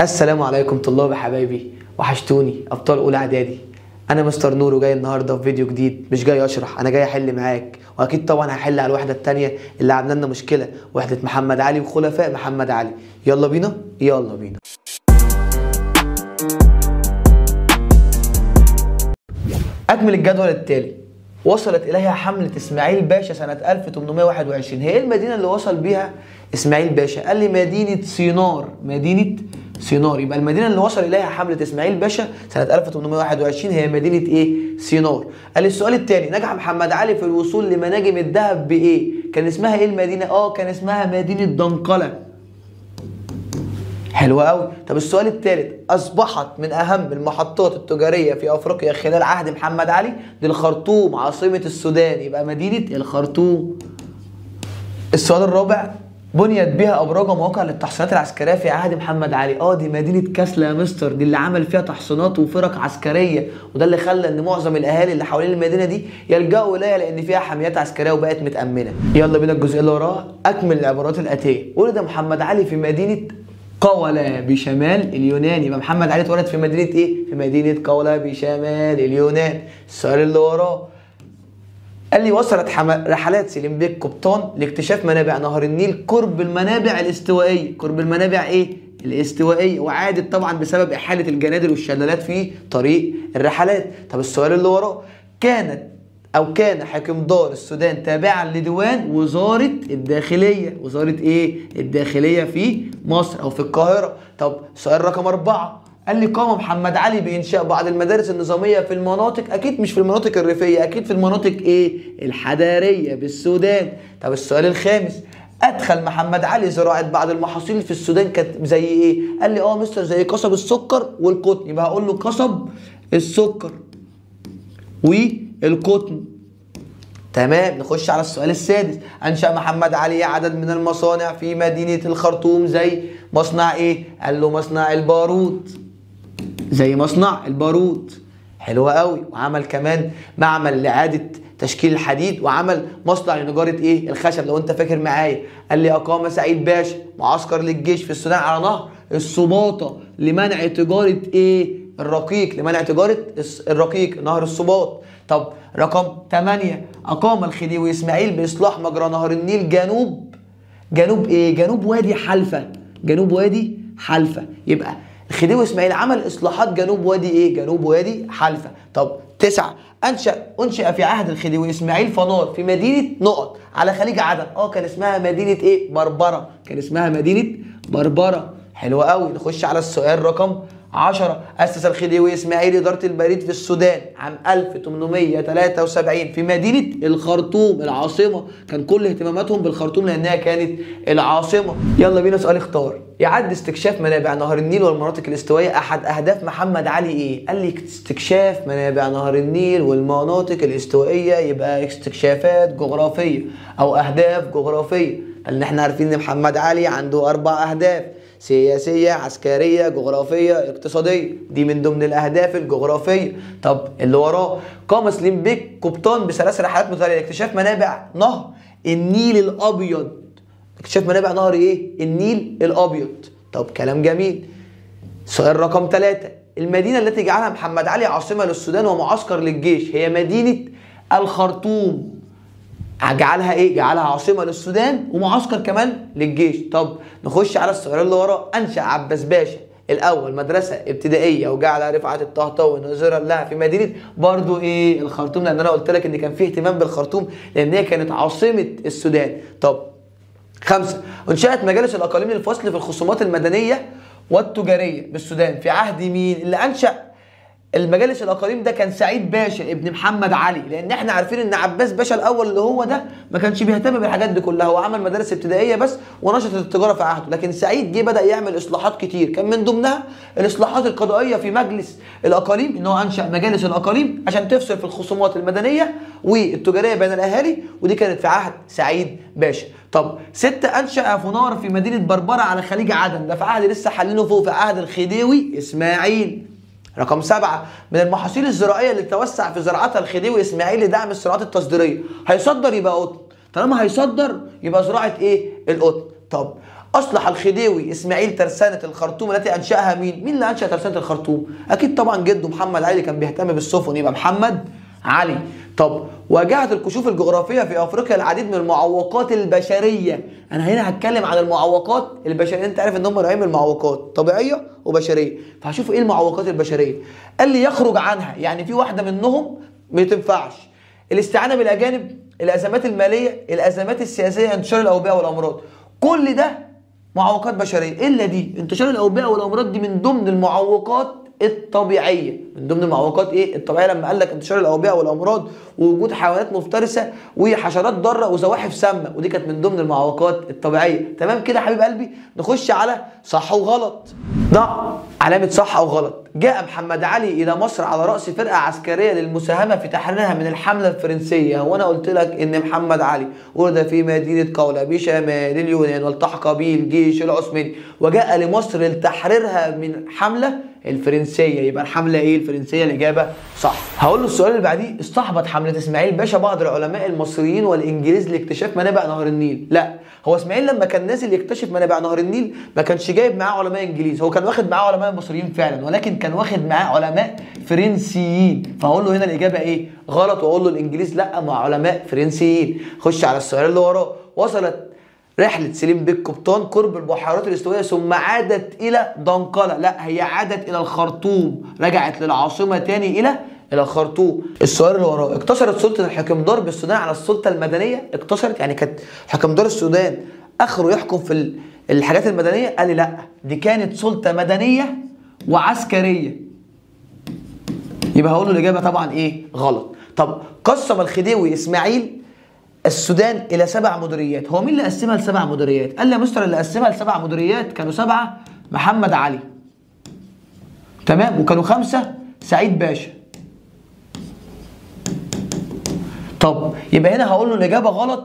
السلام عليكم طلاب يا حبايبي، وحشتوني ابطال اولى اعدادي. انا مستر نور وجاي النهارده في فيديو جديد. مش جاي اشرح، انا جاي احل معاك، واكيد طبعا هحل على الوحده الثانيه اللي عامله لنا مشكله، وحده محمد علي وخلفاء محمد علي. يلا بينا يلا بينا. اكمل الجدول التالي. وصلت اليها حمله اسماعيل باشا سنه 1821. هي ايه المدينه اللي وصل بيها اسماعيل باشا؟ قال لي مدينه صينار. مدينه صينار. يبقى المدينه اللي وصل اليها حمله اسماعيل باشا سنه 1821 هي مدينه ايه؟ صينار. قال لي السؤال الثاني، نجح محمد علي في الوصول لمناجم الذهب بايه؟ كان اسمها ايه المدينه؟ كان اسمها مدينه دنقله. حلو قوي. طب السؤال الثالث، اصبحت من اهم المحطات التجاريه في افريقيا خلال عهد محمد علي دي الخرطوم عاصمه السودان، يبقى مدينه الخرطوم. السؤال الرابع، بنيت بها ابراج ومواقع للتحصينات العسكريه في عهد محمد علي. دي مدينه كاسلا يا مستر، دي اللي عمل فيها تحصينات وفرق عسكريه، وده اللي خلى ان معظم الاهالي اللي حوالين المدينه دي يلجأوا اليها لان فيها حميات عسكريه وبقت متامنه. يلا بينا الجزئيه اللي وراها. اكمل العبارات الاتيه. ولد محمد علي في مدينه قولة بشمال اليونان. يبقى محمد علي اتولد في مدينة ايه؟ في مدينة قولة بشمال اليونان. السؤال اللي وراه، قال لي وصلت رحلات سليم بيك قبطان لاكتشاف منابع نهر النيل قرب المنابع الاستوائية. قرب المنابع ايه؟ الاستوائية. وعادت طبعا بسبب إحالة الجنادل والشلالات في طريق الرحلات. طب السؤال اللي وراه، كان حاكم دار السودان تابعا لديوان وزارة الداخلية. وزارة ايه؟ الداخلية في مصر او في القاهرة. طب سؤال رقم 4، قال لي قام محمد علي بإنشاء بعض المدارس النظامية في المناطق، أكيد مش في المناطق الريفية، أكيد في المناطق إيه؟ الحضارية بالسودان. طب السؤال الخامس، أدخل محمد علي زراعة بعض المحاصيل في السودان كانت زي إيه؟ قال لي مستر زي قصب السكر والقطن. يبقى هقول له قصب السكر والقطن. تمام. نخش على السؤال السادس، أنشأ محمد علي عدد من المصانع في مدينة الخرطوم زي مصنع إيه؟ قال له مصنع البارود. زي مصنع البارود. حلوة قوي. وعمل كمان معمل لإعادة تشكيل الحديد، وعمل مصنع لنجارة إيه؟ الخشب لو أنت فاكر معايا. قال لي أقام سعيد باشا معسكر للجيش في السودان على نهر السباطة لمنع تجارة إيه؟ الرقيق. لمنع تجارة الرقيق، نهر السباط. طب رقم 8، أقام الخديوي إسماعيل بإصلاح مجرى نهر النيل جنوب إيه؟ جنوب وادي حلفة. جنوب وادي حلفة. يبقى الخديوي إسماعيل عمل إصلاحات جنوب وادي إيه؟ جنوب وادي حلفة. طب 9، أنشأ في عهد الخديوي إسماعيل فنار في مدينة نقط على خليج عدن. كان اسمها مدينة إيه؟ بربرة. كان اسمها مدينة بربرة. حلوة قوي. نخش على السؤال رقم 10، أسس الخديوي إسماعيل إدارة البريد في السودان عام 1873 في مدينة الخرطوم العاصمة. كان كل اهتماماتهم بالخرطوم لأنها كانت العاصمة. يلا بينا سؤال اختار. يعد استكشاف منابع نهر النيل والمناطق الاستوائية أحد أهداف محمد علي إيه؟ قال لي استكشاف منابع نهر النيل والمناطق الاستوائية يبقى استكشافات جغرافية أو أهداف جغرافية، لأن احنا عارفين إن محمد علي عنده 4 أهداف: سياسية، عسكرية، جغرافية، اقتصادية. دي من ضمن الأهداف الجغرافية. طب اللي وراه، قام سليم بيك قبطان ب3 رحلات متتالية لاكتشاف منابع نهر النيل الأبيض. اكتشاف منابع نهر إيه؟ النيل الأبيض. طب كلام جميل. سؤال رقم 3، المدينة التي جعلها محمد علي عاصمة للسودان ومعسكر للجيش هي مدينة الخرطوم. جعلها ايه؟ جعلها عاصمه للسودان ومعسكر كمان للجيش. طب نخش على السؤال اللي وراه. انشا عباس باشا الاول مدرسه ابتدائيه وجعل رفعت الطهطاوي ناظرا لها في مدينه برضو ايه؟ الخرطوم، لان انا قلت لك ان كان فيه اهتمام بالخرطوم لان هي كانت عاصمه السودان. طب 5، انشات مجالس الاقاليم للفصل في الخصومات المدنيه والتجاريه بالسودان في عهد مين؟ اللي انشا المجالس الاقاليم ده كان سعيد باشا ابن محمد علي، لان احنا عارفين ان عباس باشا الاول اللي هو ده ما كانش بيهتم بالحاجات دي كلها، هو عمل مدارس ابتدائيه بس ونشط التجاره في عهده. لكن سعيد جه بدا يعمل اصلاحات كتير، كان من ضمنها الاصلاحات القضائيه في مجلس الاقاليم، ان هو انشا مجالس الاقاليم عشان تفصل في الخصومات المدنيه والتجاريه بين الاهالي، ودي كانت في عهد سعيد باشا. طب 6، انشا فنار في مدينه بربره على خليج عدن، ده في عهد لسه حالينه فوق، في عهد الخديوي اسماعيل. رقم 7، من المحاصيل الزراعيه اللي توسع في زراعتها الخديوي اسماعيل لدعم الصناعات التصديريه. هيصدر يبقى قطن، طالما هيصدر يبقى زراعه ايه؟ القطن. طب اصلح الخديوي اسماعيل ترسانه الخرطوم التي انشاها مين؟ مين اللي انشا ترسانه الخرطوم؟ اكيد طبعا جده محمد علي اللي كان بيهتم بالسفن، يبقى محمد علي. طب واجهت الكشوف الجغرافيه في افريقيا العديد من المعوقات البشريه. انا هنا هتكلم عن المعوقات البشريه، انت عارف ان هم نوعين من المعوقات، طبيعيه وبشريه، فهشوف ايه المعوقات البشريه. قال لي يخرج عنها، يعني في واحده منهم ما تنفعش: الاستعانه بالاجانب، الازمات الماليه، الازمات السياسيه، انتشار الاوبئه والامراض. كل ده معوقات بشريه، الا دي انتشار الاوبئه والامراض، دي من ضمن المعوقات الطبيعيه، من ضمن المعوقات ايه الطبيعيه. لما قال لك انتشار الاوبئه والامراض ووجود حيوانات مفترسه وحشرات ضاره وزواحف سامه، ودي كانت من ضمن المعوقات الطبيعيه. تمام كده يا حبيب قلبي؟ نخش على صح وغلط. ضع علامه صح او غلط. جاء محمد علي الى مصر على راس فرقه عسكريه للمساهمه في تحريرها من الحمله الفرنسيه. وانا قلت لك ان محمد علي ولد في مدينه قولة بشمال اليونان، والتحق به الجيش العثماني، وجاء لمصر لتحريرها من الحمله الفرنسيه. يبقى الحمله ايه؟ الفرنسيه. الاجابه صح. هقول له السؤال اللي بعديه: استحبط حمله اسماعيل باشا بعض العلماء المصريين والانجليز لاكتشاف منابع نهر النيل. لا، هو اسماعيل لما كان نازل يكتشف منابع نهر النيل ما كانش جايب معاه علماء انجليز، هو كان واخد معاه علماء مصريين فعلا، ولكن كان واخد معاه علماء فرنسيين. فهقول له هنا الاجابه ايه؟ غلط، واقول له الانجليز لا، مع علماء فرنسيين. خش على السؤال اللي وراه. وصلت رحلة سليم بيك قبطان قرب البحيرات الاستوائية ثم عادت إلى دنقلة. لا، هي عادت إلى الخرطوم، رجعت للعاصمة تاني إلى الخرطوم. السؤال اللي وراه: اقتصرت سلطة الحكمدار بالسودان على السلطة المدنية. اقتصرت يعني كانت حكمدار السودان آخره يحكم في الحاجات المدنية؟ قال لي لا، دي كانت سلطة مدنية وعسكرية. يبقى هقول له الإجابة طبعا إيه؟ غلط. طب قسم الخديوي إسماعيل السودان الى 7 مديريات. هو مين اللي قسمها ل7 مديريات؟ قال لي يا مستر اللي قسمها ل7 مديريات كانوا 7 محمد علي، تمام، وكانوا 5 سعيد باشا. طب يبقى هنا هقول له الاجابه غلط،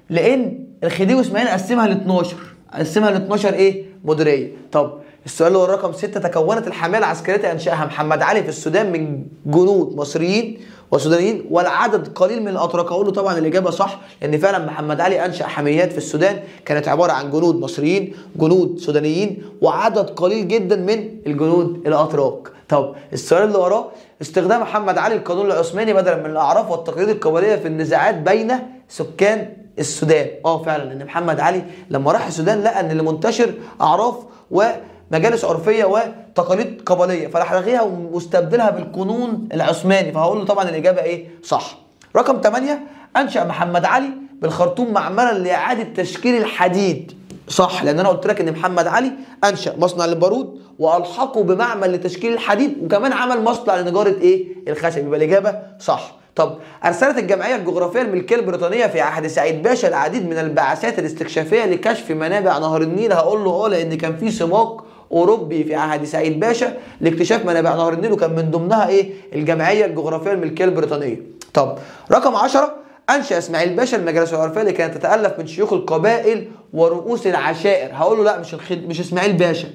لان الخديوي اسماعيل قسمها ل 12، قسمها ل 12 ايه؟ مديريه. طب السؤال اللي هو رقم 6: تكونت الحمايه العسكريه التي انشاها محمد علي في السودان من جنود مصريين وسودانيين والعدد قليل من الاتراك. اقول له طبعا الاجابه صح، لان فعلا محمد علي انشا حميات في السودان كانت عباره عن جنود مصريين، جنود سودانيين، وعدد قليل جدا من الجنود الاتراك. طب السؤال اللي وراه: استخدام محمد علي القانون العثماني بدلا من الاعراف والتقاليد القبليه في النزاعات بين سكان السودان. فعلا ان محمد علي لما راح السودان لقى ان اللي منتشر اعراف ومجالس عرفيه وتقاليد قبليه، فراح لغيها واستبدلها بالقانون العثماني. فهقول له طبعا الاجابه ايه؟ صح. رقم 8: انشا محمد علي بالخرطوم معملا لاعاده تشكيل الحديد. صح، لان انا قلت لك ان محمد علي انشا مصنع للبارود والحقه بمعمل لتشكيل الحديد، وكمان عمل مصنع لنجاره ايه؟ الخشب. يبقى الاجابه صح. طب ارسلت الجمعيه الجغرافيه الملكيه البريطانيه في عهد سعيد باشا العديد من البعثات الاستكشافيه لكشف منابع نهر النيل. هقول له لان كان في سباق اوروبي في عهد سعيد باشا لاكتشاف منابع نهر النيل، وكان من ضمنها ايه؟ الجمعيه الجغرافيه الملكيه البريطانيه. طب رقم 10: انشا اسماعيل باشا المجالس العرفيه اللي كانت تتالف من شيوخ القبائل ورؤوس العشائر. هقول له لا، مش اسماعيل باشا،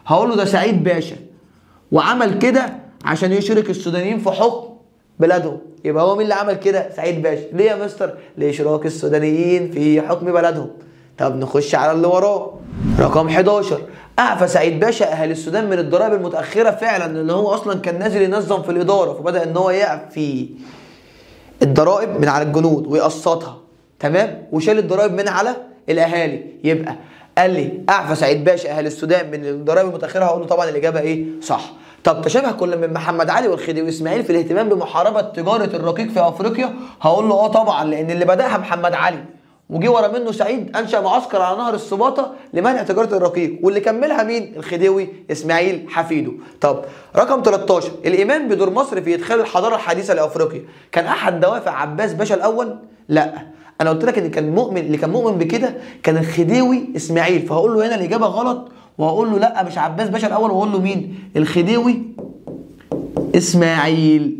هقول له ده سعيد باشا، وعمل كده عشان يشرك السودانيين في حكم بلدهم. يبقى هو مين اللي عمل كده؟ سعيد باشا. ليه يا مستر؟ لاشراك السودانيين في حكم بلدهم. طب نخش على اللي وراه. رقم 11: اعفى سعيد باشا اهالي السودان من الضرائب المتاخره. فعلا ان هو اصلا كان نازل ينظم في الاداره، فبدا ان هو يعفي الضرائب من على الجنود ويقسطها، تمام، وشال الضرائب من على الاهالي. يبقى قال لي اعفى سعيد باشا اهالي السودان من الضرائب المتاخره. هقول له طبعا الاجابه ايه؟ صح. طب تشابه كل من محمد علي والخديوي اسماعيل في الاهتمام بمحاربه تجاره الرقيق في افريقيا. هقول له طبعا، لان اللي بداها محمد علي وجي ورا منه سعيد انشا معسكر على نهر السباطه لمنع تجاره الرقيق، واللي كملها مين؟ الخديوي اسماعيل حفيده. طب رقم 13: الايمان بدور مصر في ادخال الحضاره الحديثه لافريقيا كان احد دوافع عباس باشا الاول؟ لا، انا قلت لك ان اللي كان مؤمن بكده كان الخديوي اسماعيل. فهقول له هنا الاجابه غلط، وهقول له لا، مش عباس باشا الاول، وهقول له مين؟ الخديوي اسماعيل.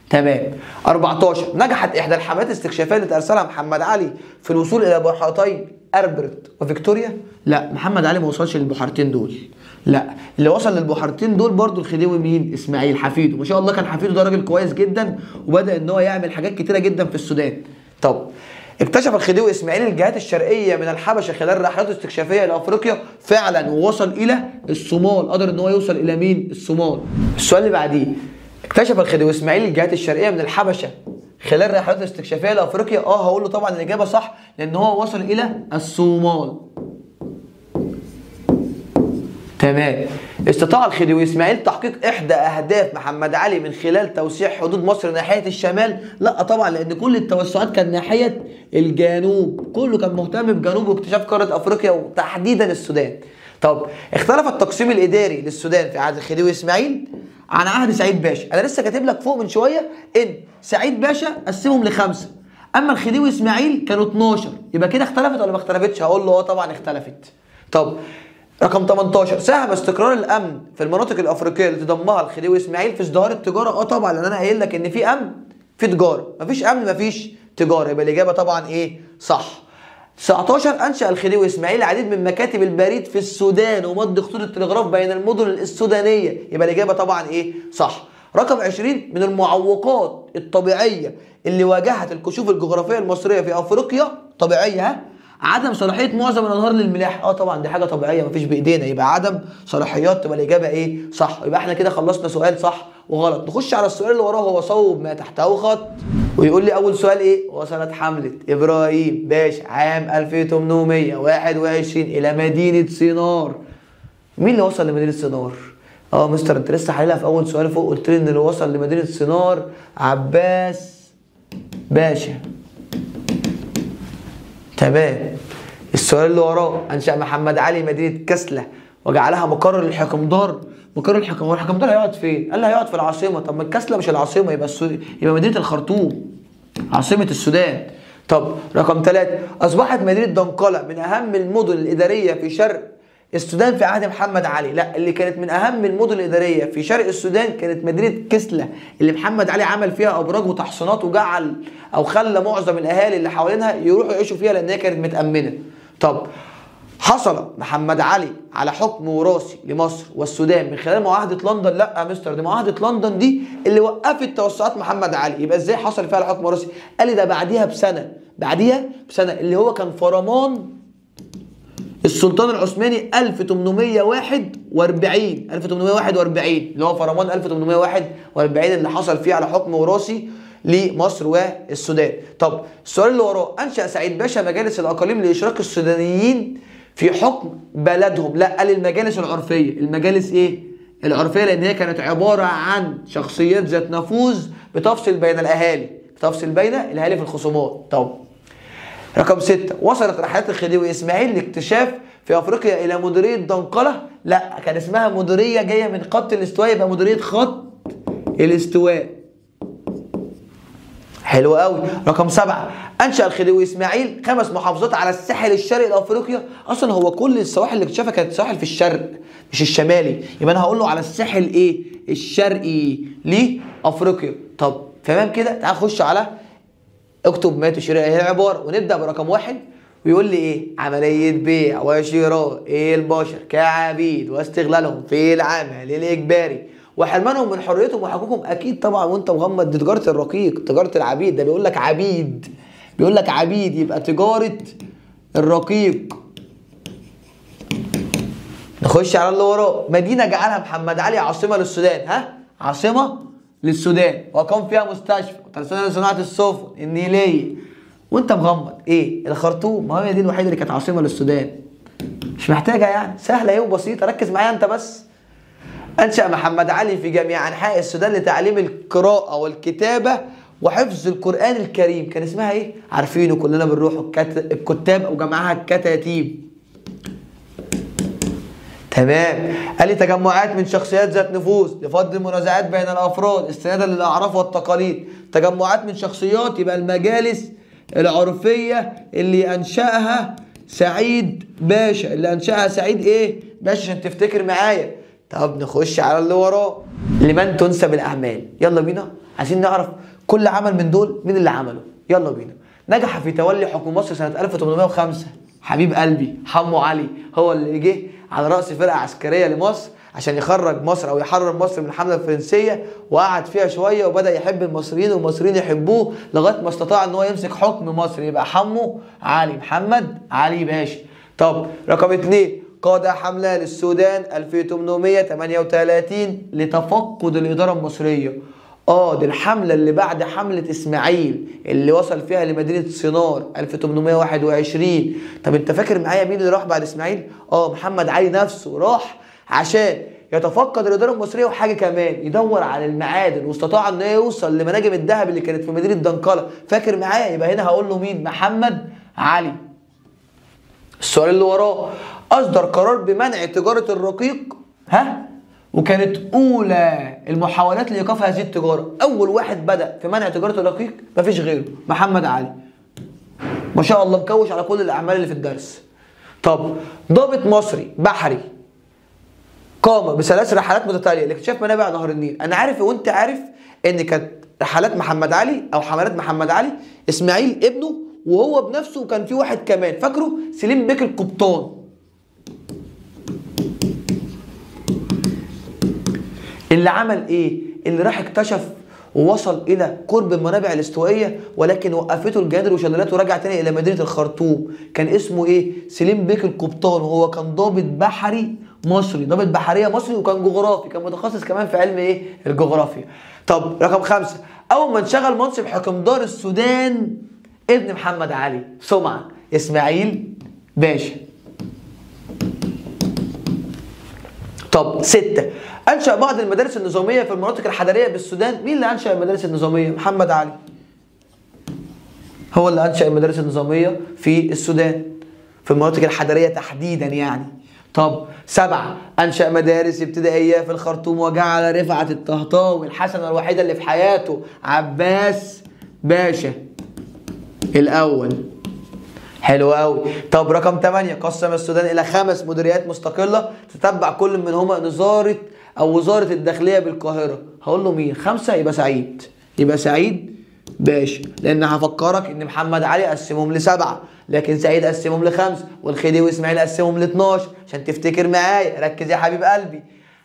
تمام. 14: نجحت احدى الحملات الاستكشافيه التي ارسلها محمد علي في الوصول الى بحيرتي اربرت وفيكتوريا. لا، محمد علي ما وصلش للبحيرتين دول، لا، اللي وصل للبحيرتين دول برضو الخديوي مين؟ اسماعيل حفيده. ما شاء الله كان حفيده ده راجل كويس جدا، وبدا ان هو يعمل حاجات كتيره جدا في السودان. طب اكتشف الخديوي اسماعيل الجهات الشرقيه من الحبشه خلال رحلاته الاستكشافيه لافريقيا فعلا، ووصل الى الصومال، قدر ان هو يوصل الى مين؟ الصومال. السؤال اللي بعديه، اكتشف الخديوي اسماعيل الجهات الشرقيه من الحبشه خلال رحلاته الاستكشافيه لافريقيا. هقول له طبعا الاجابه صح، لان هو وصل الى الصومال. تمام. استطاع الخديوي اسماعيل تحقيق احدى اهداف محمد علي من خلال توسيع حدود مصر ناحيه الشمال؟ لا طبعا، لان كل التوسعات كانت ناحيه الجنوب، كله كان مهتم بجنوب واكتشاف قاره افريقيا وتحديدا السودان. طب اختلف التقسيم الاداري للسودان في عهد الخديوي اسماعيل عن عهد سعيد باشا. انا لسه كاتب لك فوق من شويه ان سعيد باشا قسمهم ل5، اما الخديوي اسماعيل كانوا 12، يبقى كده اختلفت ولا ما اختلفتش؟ هقول له طبعا اختلفت. طب رقم 18، ساهم استقرار الامن في المناطق الافريقيه اللي تضمها الخديوي اسماعيل في ازدهار التجاره؟ طبعا، لان انا قايل لك ان في امن في تجاره، مفيش امن مفيش تجاره، يبقى الاجابه طبعا ايه؟ صح. 19، انشا الخديوي اسماعيل العديد من مكاتب البريد في السودان ومد خطوط التلغراف بين المدن السودانيه، يبقى الاجابه طبعا ايه؟ صح. رقم 20، من المعوقات الطبيعيه اللي واجهت الكشوف الجغرافيه المصريه في افريقيا، طبيعيه عدم صلاحيه معظم الانهار للملاحه. طبعا دي حاجه طبيعيه مفيش بايدينا، يبقى عدم صلاحيات، تبقى الاجابه ايه؟ صح. يبقى احنا كده خلصنا سؤال صح وغلط. نخش على السؤال اللي وراه، هو صوب ما تحته خط. ويقول لي اول سؤال ايه؟ وصلت حمله ابراهيم باشا عام 1821 الى مدينه صنار. مين اللي وصل لمدينه صنار؟ مستر انت لسه حللها في اول سؤال فوق، قلت لي ان اللي وصل لمدينه صنار عباس باشا. تمام. السؤال اللي وراه، انشأ محمد علي مدينة كسلة وجعلها مقر للحكمدار. مقر الحكمدار، هو الحكمدار هيقعد فين؟ قال لي هيقعد في العاصمة. طب ما كسلة مش العاصمة، يبقى مدينة الخرطوم عاصمة السودان. طب رقم 3، أصبحت مدينة دنقلة من أهم المدن الإدارية في شرق السودان في عهد محمد علي. لا، اللي كانت من أهم المدن الإدارية في شرق السودان كانت مدينة كسلة، اللي محمد علي عمل فيها أبراج وتحصينات وجعل أو خلى معظم الأهالي اللي حوالينها يروحوا يعيشوا فيها لأن هي كانت متأمنة. طب حصل محمد علي على حكم وراثي لمصر والسودان من خلال معاهدة لندن؟ لا يا مستر، دي معاهدة لندن دي اللي وقفت توسعات محمد علي. يبقى ازاي حصل فيها الحكم وراثي؟ قال لي ده بعديها بسنة اللي هو كان فرمان السلطان العثماني 1841 اللي هو فرمان 1841 اللي حصل فيه على حكم وراثي لمصر والسودان. طب السؤال اللي وراه، انشأ سعيد باشا مجالس الاقاليم لاشراك السودانيين في حكم بلدهم؟ لا، قال المجالس العرفيه. المجالس ايه؟ العرفيه، لان هي كانت عباره عن شخصيات ذات نفوذ بتفصل بين الاهالي في الخصومات. طب رقم 6، وصلت رحلات الخديوي اسماعيل لاكتشاف في افريقيا الى مديريه دنقله؟ لا، كان اسمها مديريه جايه من خط الاستواء، يبقى مديريه خط الاستواء. حلو قوي. رقم 7، انشا الخديوي اسماعيل 5 محافظات على الساحل الشرقي لافريقيا. اصلا هو كل السواحل اللي اكتشفها كانت سواحل في الشرق مش الشمالي، يبقى انا هقول له على الساحل ايه؟ الشرقي لافريقيا. طب تمام كده. تعال نخش على اكتب ما تشير اليه العباره، ونبدا برقم 1. ويقول لي ايه؟ عمليه بيع وشراء البشر كعبيد واستغلالهم في العمل الاجباري وحرمانهم من حريتهم وحقوقهم. اكيد طبعا وانت مغمض، دي تجاره الرقيق، تجاره العبيد. ده بيقول لك عبيد، يبقى تجاره الرقيق. نخش على اللي وراه، مدينه جعلها محمد علي عاصمه للسودان. عاصمه للسودان وقام فيها مستشفى وترسانه لصناعه السفن النيليه. وانت مغمض ايه؟ الخرطوم. ما هي دي الوحيده اللي كانت عاصمه للسودان، مش محتاجه يعني، سهله اهي وبسيطه. ركز معايا انت بس. انشأ محمد علي في جميع انحاء السودان لتعليم القراءه والكتابه وحفظ القران الكريم. كان اسمها ايه؟ عارفينه كلنا بنروح الكتاب او جمعها الكتاتيب. تمام. قال لي تجمعات من شخصيات ذات نفوذ لفض المنازعات بين الافراد استنادا للاعراف والتقاليد. تجمعات من شخصيات، يبقى المجالس العرفيه اللي انشاها سعيد باشا. ايه باشا عشان تفتكر معايا. طب نخش على اللي وراه، لمن تنسب الاعمال. يلا بينا، عايزين نعرف كل عمل من دول مين اللي عمله. يلا بينا. نجح في تولي حكم مصر سنه 1805 حبيب قلبي حمو علي، هو اللي جه على رأس فرقة عسكرية لمصر عشان يخرج مصر او يحرر مصر من الحمله الفرنسيه، وقعد فيها شويه وبدا يحب المصريين والمصريين يحبوه لغايه ما استطاع ان هو يمسك حكم مصر. يبقى حمو علي، محمد علي باشا. طب رقم 2، قاد حمله للسودان 1838 لتفقد الاداره المصريه. دي الحمله اللي بعد حمله اسماعيل اللي وصل فيها لمدينه صنار 1821. طب انت فاكر معايا مين اللي راح بعد اسماعيل؟ محمد علي نفسه راح عشان يتفقد الاداره المصريه، وحاجه كمان يدور على المعادن، واستطاع انه يوصل لمناجم الذهب اللي كانت في مدينه دنقله. فاكر معايا؟ يبقى هنا هقول له مين؟ محمد علي. السؤال اللي وراه، اصدر قرار بمنع تجاره الرقيق، وكانت اولى المحاولات لايقاف هذه التجاره. اول واحد بدا في منع تجاره الرقيق مفيش غيره، محمد علي. ما شاء الله مكوش على كل الاعمال اللي في الدرس. طب ضابط مصري بحري قام بثلاث رحلات متتاليه لاكتشاف منابع نهر النيل. انا عارف وانت عارف ان كانت رحلات محمد علي او حملات محمد علي اسماعيل ابنه وهو بنفسه، وكان في واحد كمان فاكره؟ سليم بيك القبطان. اللي عمل ايه؟ اللي راح اكتشف ووصل الى قرب المنابع الاستوائيه، ولكن وقفته الجيادر وشلالات ورجع تاني الى مدينه الخرطوم. كان اسمه ايه؟ سليم بيك القبطان، وهو كان ضابط بحري مصري، ضابط بحريه مصري، وكان جغرافي، كان متخصص كمان في علم ايه؟ الجغرافيا. طب رقم 5، اول ما انشغل منصب حكمدار السودان ابن محمد علي سمعه، اسماعيل باشا. طب 6، أنشأ بعض المدارس النظامية في المناطق الحضرية بالسودان. مين اللي أنشأ المدارس النظامية؟ محمد علي. هو اللي أنشأ المدارس النظامية في السودان، في المناطق الحضرية تحديدا يعني. طب 7، أنشأ مدارس ابتدائية في الخرطوم وجعل رفعت الطهطاوي الحسنة الوحيدة اللي في حياته عباس باشا الأول. حلو قوي. طب رقم 8، قسم السودان الى 5 مديريات مستقله تتبع كل منهما وزاره الداخليه بالقاهره. هقول له مين؟ 5 يبقى سعيد، يبقى سعيد باشا، لان هفكرك ان محمد علي قسمهم ل7 لكن سعيد قسمهم ل5 والخديوي واسماعيل قسمهم ل12. عشان تفتكر معايا، ركز يا حبيب قلبي.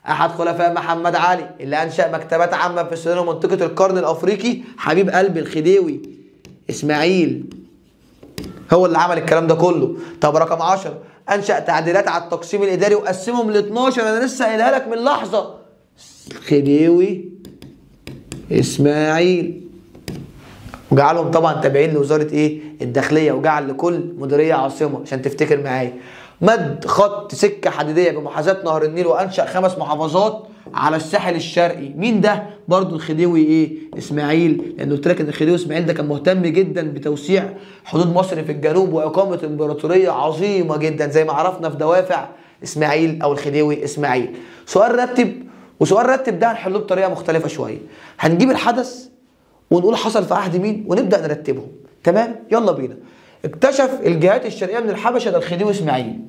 احد خلفاء محمد علي اللي انشا مكتبات عامه في السودان ومنطقه القرن الافريقي، حبيب قلبي الخديوي اسماعيل، هو اللي عمل الكلام ده كله. طب رقم 10، انشأ تعديلات على التقسيم الاداري وقسمهم ل12. انا لسه قايلها لك من لحظه، خديوي اسماعيل، وجعلهم طبعا تابعين لوزاره ايه؟ الداخليه، وجعل لكل مديريه عاصمه عشان تفتكر معايا. مد خط سكه حديديه بمحاذاه نهر النيل وانشأ 5 محافظات على الساحل الشرقي. مين ده؟ برضو الخديوي ايه؟ اسماعيل، لان قلت لك ان الخديوي اسماعيل ده كان مهتم جدا بتوسيع حدود مصر في الجنوب واقامه امبراطوريه عظيمه جدا زي ما عرفنا في دوافع اسماعيل او الخديوي اسماعيل. سؤال رتب، وسؤال رتب ده هنحله بطريقه مختلفه شويه. هنجيب الحدث ونقول حصل في عهد مين ونبدا نرتبهم. تمام؟ يلا بينا. اكتشف الجهات الشرقيه من الحبشه ده الخديوي اسماعيل.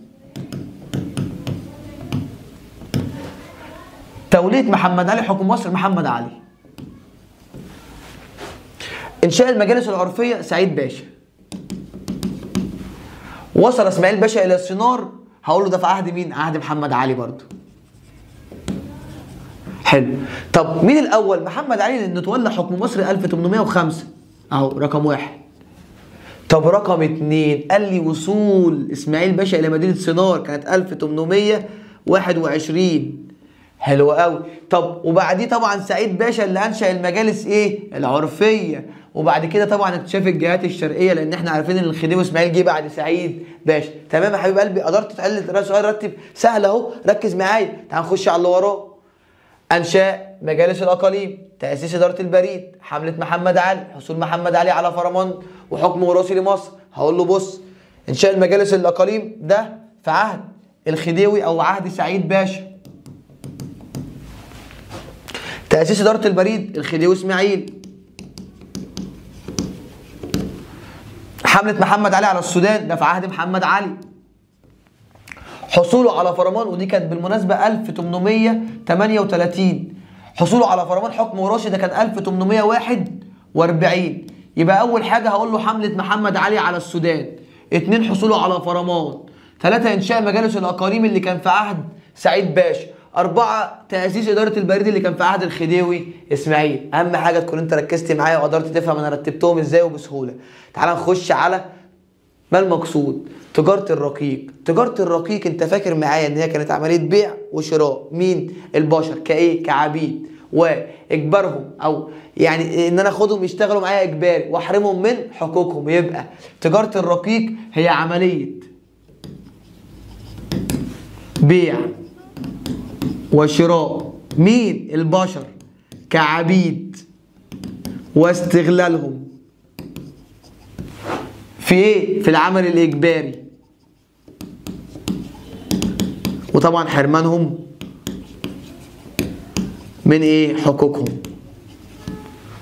تولية محمد علي حكم مصر محمد علي. انشاء المجالس العرفيه سعيد باشا. وصل اسماعيل باشا الى صنار، هقول له ده في عهد مين؟ عهد محمد علي برضه. حلو. طب مين الاول؟ محمد علي، لانه تولى حكم مصر 1805 اهو رقم 1. طب رقم 2 قال لي وصول اسماعيل باشا الى مدينه صنار كانت 1821. حلو قوي. طب وبعديه طبعا سعيد باشا اللي انشأ المجالس ايه؟ العرفيه. وبعد كده طبعا اكتشاف الجهات الشرقيه، لان احنا عارفين ان الخديوي اسماعيل جه بعد سعيد باشا. تمام يا حبيب قلبي؟ قدرت تحل سؤال رتب سهل اهو، ركز معايا. تعال نخش على اللي وراه. انشاء مجالس الاقاليم، تاسيس اداره البريد، حمله محمد علي، حصول محمد علي على فرمان وحكم وراثي لمصر. هقول له بص، انشاء المجالس الاقاليم ده في عهد الخديوي او عهد سعيد باشا. تأسيس إدارة البريد الخديوي إسماعيل. حملة محمد علي على السودان ده في عهد محمد علي. حصوله على فرمان، ودي كانت بالمناسبة 1838. حصوله على فرمان حكم وراثي ده كان 1841. يبقى أول حاجة هقول له حملة محمد علي على السودان. 2 حصوله على فرمان. 3 إنشاء مجالس الأقاليم اللي كان في عهد سعيد باشا. 4 تأسيس إدارة البريد اللي كان في عهد الخديوي إسماعيل. أهم حاجة تكون أنت ركزت معايا وقدرت تفهم أنا رتبتهم إزاي وبسهولة. تعال نخش على ما المقصود؟ تجارة الرقيق. تجارة الرقيق أنت فاكر معايا إن هي كانت عملية بيع وشراء مين؟ البشر كإيه؟ كعبيد، واجبارهم او يعني ان انا اخدهم يشتغلوا معايا اجباري واحرمهم من حقوقهم. يبقى تجاره الرقيق هي عمليه بيع وشراء مين؟ البشر كعبيد واستغلالهم في ايه؟ في العمل الاجباري، وطبعا حرمانهم من ايه؟ حقوقهم.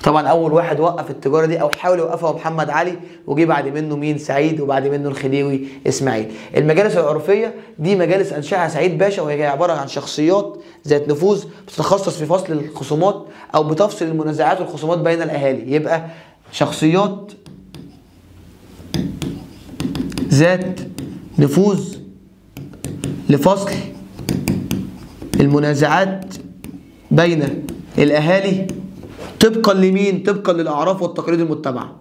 طبعا اول واحد وقف التجاره دي او حاول يوقفها هو محمد علي، وجي بعد منه مين؟ سعيد، وبعد منه الخديوي اسماعيل. المجالس العرفيه دي مجالس انشاها سعيد باشا، وهي عباره عن شخصيات ذات نفوذ بتتخصص في فصل الخصومات او بتفصل المنازعات والخصومات بين الاهالي. يبقى شخصيات ذات نفوذ لفصل المنازعات بين الاهالي طبقا لمين؟ طبقا للاعراف والتقاليد المتبعه.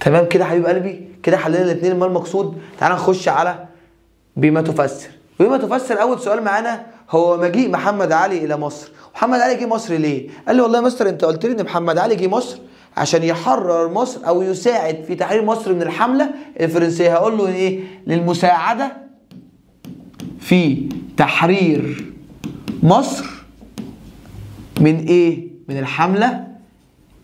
تمام كده حبيب قلبي؟ كده حلينا الاثنين ما المقصود. تعال نخش على بما تفسر. بما تفسر اول سؤال معانا هو مجيء محمد علي الى مصر. محمد علي جه مصر ليه؟ قال لي والله يا مستر انت قلت لي ان محمد علي جه مصر عشان يحرر مصر او يساعد في تحرير مصر من الحمله الفرنسيه. هقول له ايه؟ للمساعده في تحرير مصر من ايه؟ من الحمله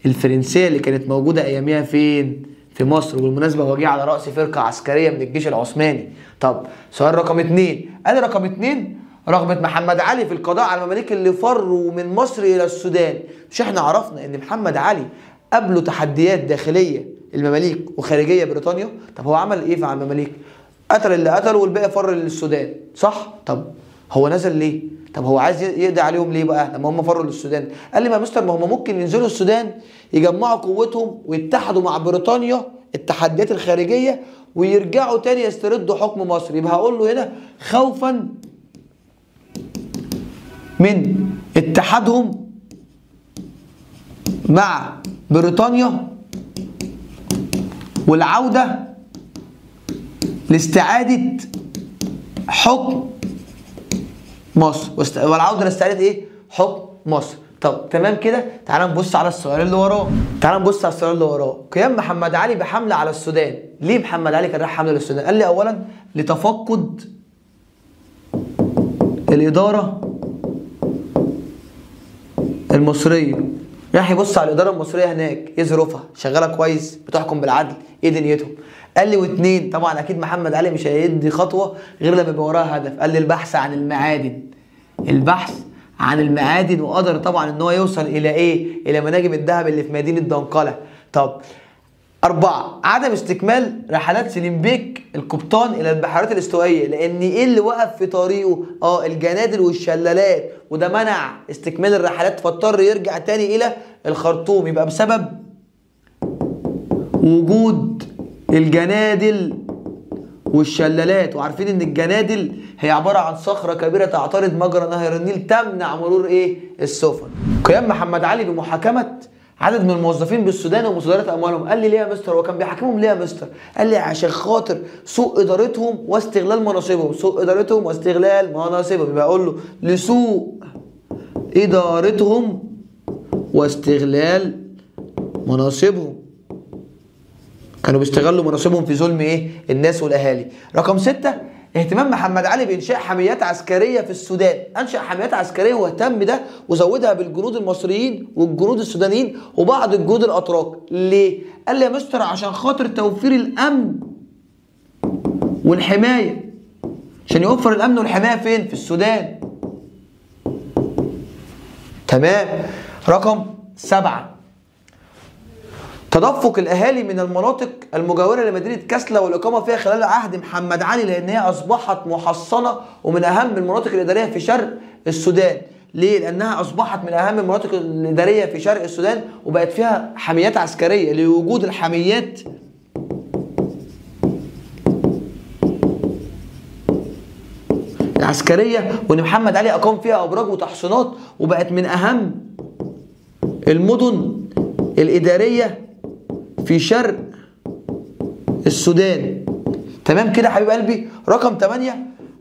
الفرنسيه اللي كانت موجوده اياميها فين؟ في مصر. وبالمناسبه هو جه على راس فرقه عسكريه من الجيش العثماني. طب سؤال رقم 2، قال لي رقم 2 رغبه محمد علي في القضاء على المماليك اللي فروا من مصر الى السودان. مش احنا عرفنا ان محمد علي قابله تحديات داخليه المماليك وخارجيه بريطانيا؟ طب هو عمل ايه مع المماليك؟ قتل اللي قتله والباقي فر للسودان، صح؟ طب هو نزل ليه؟ طب هو عايز يقضي عليهم ليه بقى لما هم فروا للسودان؟ قال لي ما مستر ما هم ممكن ينزلوا السودان يجمعوا قوتهم ويتحدوا مع بريطانيا التحديات الخارجيه ويرجعوا تاني يستردوا حكم مصر. يبقى هقول له هنا خوفا من اتحادهم مع بريطانيا والعودة لاستعادة حكم مصر، والعودة لاستعادة ايه؟ حكم مصر. طب تمام كده؟ تعال نبص على السؤال اللي وراه. قيام محمد علي بحملة على السودان. ليه محمد علي كان رايح حملة للسودان؟ قال لي اولا لتفقد الإدارة المصرية. راح يبص على الإدارة المصرية هناك، ايه ظروفها؟ شغالة كويس؟ بتحكم بالعدل؟ ايه دنيتهم؟ قال لي و2 طبعا اكيد محمد علي مش هيدي خطوة غير لما يبقى وراها هدف. قال لي البحث عن المعادن. البحث عن المعادن، وقدر طبعا ان هو يوصل الى ايه؟ الى مناجم الذهب اللي في مدينة دنقلة. طب 4 عدم استكمال رحلات سليم بيك القبطان الى البحيرات الاستوائيه. لان ايه اللي وقف في طريقه؟ الجنادل والشلالات، وده منع استكمال الرحلات فاضطر يرجع تاني الى الخرطوم. يبقى بسبب وجود الجنادل والشلالات. وعارفين ان الجنادل هي عباره عن صخره كبيره تعترض مجرى نهر النيل تمنع مرور ايه؟ السفن. قيام محمد علي بمحاكمه عدد من الموظفين بالسودان ومصادره اموالهم. قال لي ليه يا مستر؟ هو كان بيحاكمهم ليه يا مستر؟ قال لي عشان خاطر سوء ادارتهم واستغلال مناصبهم. سوء ادارتهم واستغلال مناصبهم. يبقى اقول له لسوء ادارتهم واستغلال مناصبهم. كانوا بيستغلوا مناصبهم في ظلم ايه؟ الناس والاهالي. رقم 6 اهتمام محمد علي بانشاء حميات عسكريه في السودان. انشا حميات عسكريه واهتم ده وزودها بالجنود المصريين والجنود السودانيين وبعض الجنود الاتراك. ليه؟ قال لي يا مستر عشان خاطر توفير الامن والحمايه. عشان يوفر الامن والحمايه فين؟ في السودان. تمام. رقم 7 تدفق الاهالي من المناطق المجاوره لمدينه كسلة والاقامه فيها خلال عهد محمد علي، لان هي اصبحت محصنه ومن اهم المناطق الاداريه في شرق السودان. ليه؟ لانها اصبحت من اهم المناطق الاداريه في شرق السودان، وبقت فيها حاميات عسكريه لوجود الحاميات العسكريه، وان محمد علي اقام فيها ابراج وتحصينات، وبقت من اهم المدن الاداريه في شرق السودان. تمام كده يا حبيب قلبي. رقم 8،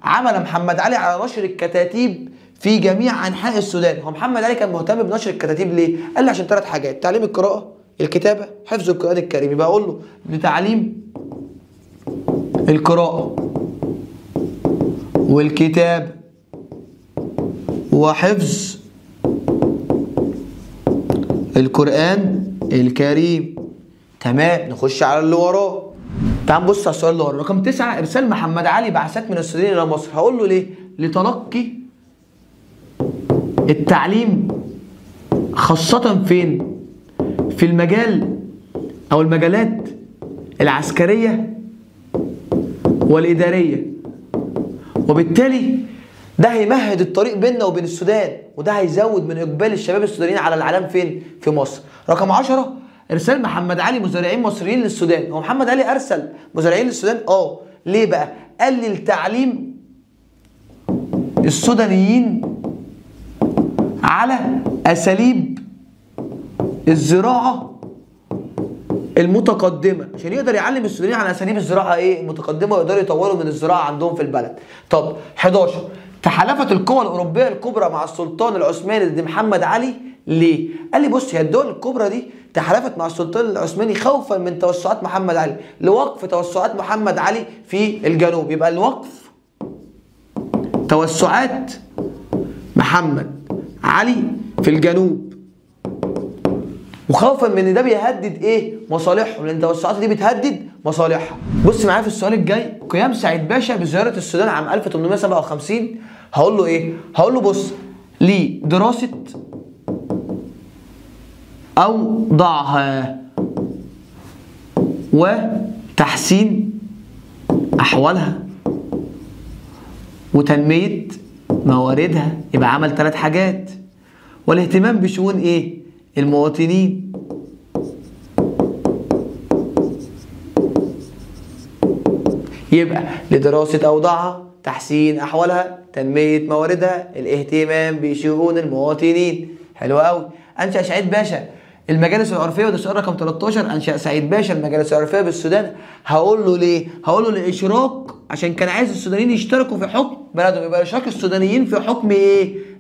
عمل محمد علي على نشر الكتاتيب في جميع انحاء السودان. هو محمد علي كان مهتم بنشر الكتاتيب ليه؟ قال لي عشان 3 حاجات: تعليم القراءه، الكتابه، حفظ القران الكريم. يبقى اقول له لتعليم القراءه والكتابه وحفظ القران الكريم. تمام، نخش على اللي وراه. تعال نبص على السؤال اللي وراه. رقم 9، ارسال محمد علي بعثات من السودان الى مصر. هقول له ليه؟ لتلقي التعليم خاصة فين؟ في المجال او المجالات العسكرية والإدارية، وبالتالي ده هيمهد الطريق بيننا وبين السودان، وده هيزود من إقبال الشباب السودانيين على العلام فين؟ في مصر. رقم 10، ارسال محمد علي مزارعين مصريين للسودان. هو محمد علي ارسل مزارعين للسودان؟ ليه بقى؟ قال لي لتعليم السودانيين على اساليب الزراعه المتقدمه، عشان يقدر يعلم السودانيين على اساليب الزراعه المتقدمه، ويقدروا يطوروا من الزراعه عندهم في البلد. طب 11، تحالفت القوى الاوروبيه الكبرى مع السلطان العثماني ضد محمد علي. ليه؟ قال لي بص، هي الدول الكبرى دي تحالفت مع السلطان العثماني خوفا من توسعات محمد علي، لوقف توسعات محمد علي في الجنوب. يبقى لوقف توسعات محمد علي في الجنوب، وخوفا من ان ده بيهدد مصالحهم، لان التوسعات دي بتهدد مصالحها. بص معايا في السؤال الجاي: قيام سعيد باشا بزياره السودان عام 1857. هقول له ايه؟ هقول له بص، لدراسه أوضاعها وتحسين أحوالها وتنمية مواردها. يبقى عمل 3 حاجات. والاهتمام بشؤون المواطنين. يبقى لدراسة أوضاعها، تحسين أحوالها، تنمية مواردها، الاهتمام بشؤون المواطنين. حلو قوي. أنشأ سعيد باشا المجالس العرفيه، وده سؤال رقم 13. انشا سعيد باشا المجالس العرفيه بالسودان. هقول له ليه؟ هقول له لاشراك، عشان كان عايز السودانيين يشتركوا في حكم بلدهم. يبقى اشراك السودانيين في حكم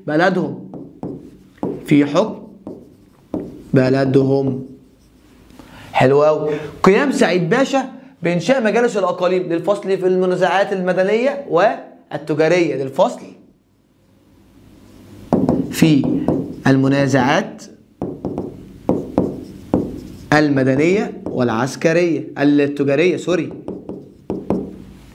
بلدهم، في حكم بلدهم. حلو قوي. قيام سعيد باشا بانشاء مجالس الاقاليم للفصل في المنازعات المدنيه والتجاريه، للفصل في المنازعات المدنية والعسكرية التجارية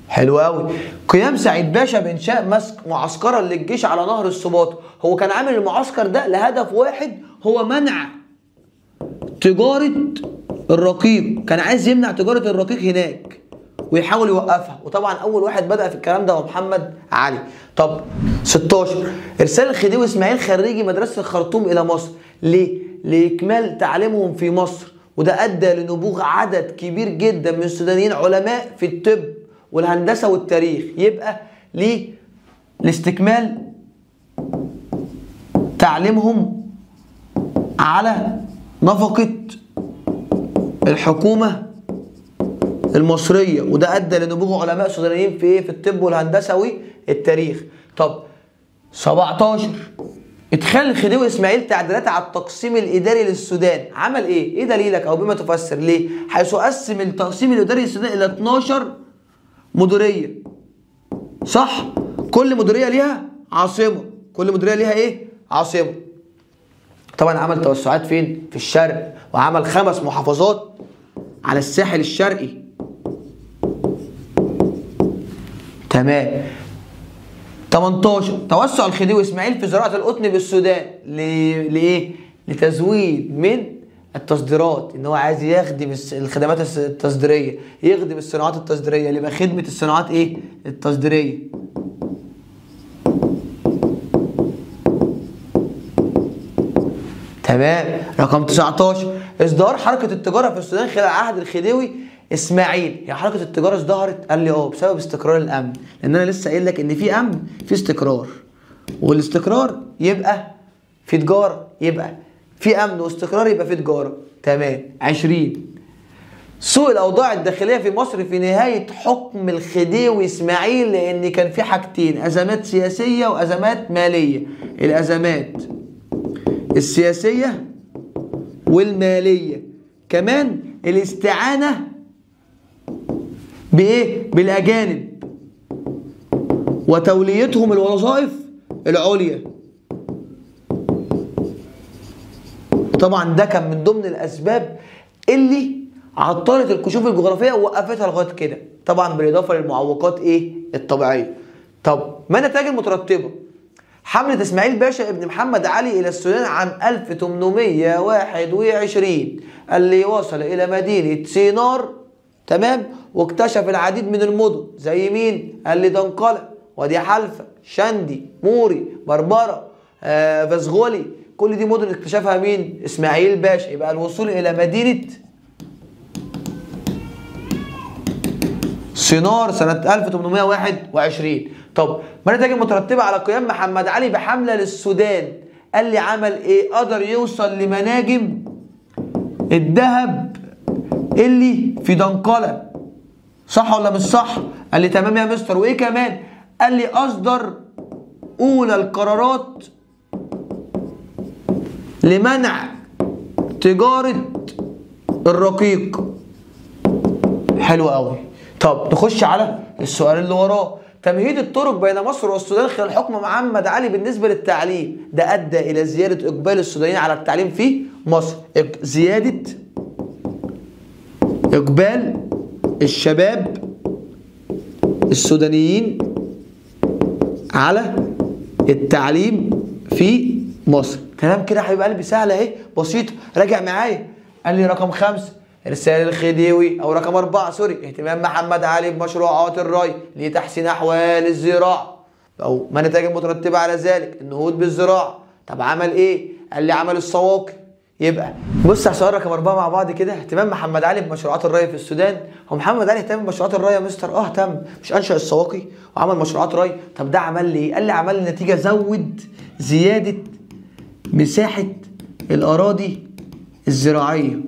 حلو قوي. قيام سعيد باشا بإنشاء معسكرا للجيش على نهر السباط. هو كان عامل المعسكر ده لهدف واحد، هو منع تجارة الرقيق. كان عايز يمنع تجارة الرقيق هناك ويحاول يوقفها، وطبعا أول واحد بدأ في الكلام ده هو محمد علي. طب 16، إرسال الخديوي إسماعيل خريجي مدرسة الخرطوم إلى مصر. ليه؟ لإكمال تعليمهم في مصر، وده أدى لنبوغ عدد كبير جدا من السودانيين علماء في الطب والهندسة والتاريخ. يبقى ليه؟ لاستكمال تعليمهم على نفقة الحكومة المصرية، وده أدى لنبوغ علماء سودانيين في الطب والهندسة والتاريخ. طب 17، ادخال الخديوي اسماعيل تعديلات على التقسيم الاداري للسودان. عمل ايه دليلك او بما تفسر؟ ليه؟ حيث قسم التقسيم الاداري للسودان الى 12 مديريه. صح؟ كل مديريه ليها عاصمه، كل مديريه ليها عاصمه. طبعا عمل توسعات فين؟ في الشرق، وعمل 5 محافظات على الساحل الشرقي. تمام. 18، توسع الخديوي اسماعيل في زراعه القطن بالسودان. ليه؟ لتزويد من التصديرات، ان هو عايز يخدم الخدمات التصديريه، يخدم الصناعات التصديريه، اللي يبقى خدمه الصناعات التصديريه. تمام. رقم 19 ازدهار حركه التجاره في السودان خلال عهد الخديوي اسماعيل. يعني حركه التجاره ازدهرت؟ قال لي بسبب استقرار الامن، لان انا لسه قايل لك ان في امن في استقرار، والاستقرار يبقى في تجاره، يبقى في امن واستقرار يبقى في تجاره. تمام. 20 سوء الاوضاع الداخليه في مصر في نهايه حكم الخديوي اسماعيل، لان كان في حاجتين، ازمات سياسيه وازمات ماليه. الازمات السياسيه والماليه، كمان الاستعانه بايه؟ بالاجانب وتوليتهم الوظائف العليا. طبعا ده كان من ضمن الاسباب اللي عطلت الكشوف الجغرافيه ووقفتها لغايه كده، طبعا بالاضافه للمعوقات الطبيعيه. طب ما النتائج المترتبه؟ حمله اسماعيل باشا ابن محمد علي الى السودان عام 1821 اللي وصل الى مدينه سينار، تمام، واكتشف العديد من المدن زي مين؟ قال لي دنقله، وادي حلفه، شندي، موري، بربره، فزغولي، كل دي مدن اكتشفها مين؟ اسماعيل باشا. يبقى الوصول الى مدينه سينار سنة 1821. طب ما النتائج المترتبة على قيام محمد علي بحملة للسودان؟ قال لي عمل ايه؟ قدر يوصل لمناجم الذهب اللي في دنقلة. صح ولا مش صح؟ قال لي تمام يا مستر. وايه كمان؟ قال لي اصدر اولى القرارات لمنع تجارة الرقيق. حلو قوي. طب نخش على السؤال اللي وراه. تمهيد الطرق بين مصر والسودان خلال حكم محمد علي بالنسبة للتعليم، ده أدى إلى زيادة إقبال السودانيين على التعليم في مصر. زيادة إقبال الشباب السودانيين على التعليم في مصر. تمام كده يا حبيب قلبي، سهلة أهي، بسيطة. راجع معايا. قال لي رقم 5 إرسال الخديوي، أو رقم 4 سوري، اهتمام محمد علي بمشروعات الري لتحسين أحوال الزراعة، أو ما النتائج المترتبة على ذلك؟ النهوض بالزراعة. طب عمل إيه؟ قال لي عمل السواقي. يبقى بص على السؤال رقم 4 مع بعض كده. اهتمام محمد علي بمشروعات الري في السودان. هو محمد علي اهتم بمشروعات الري يا مستر؟ اهتم. مش أنشأ السواقي وعمل مشروعات ري؟ طب ده عمل لي إيه؟ قال لي عمل لي نتيجة، زيادة مساحة الأراضي الزراعية.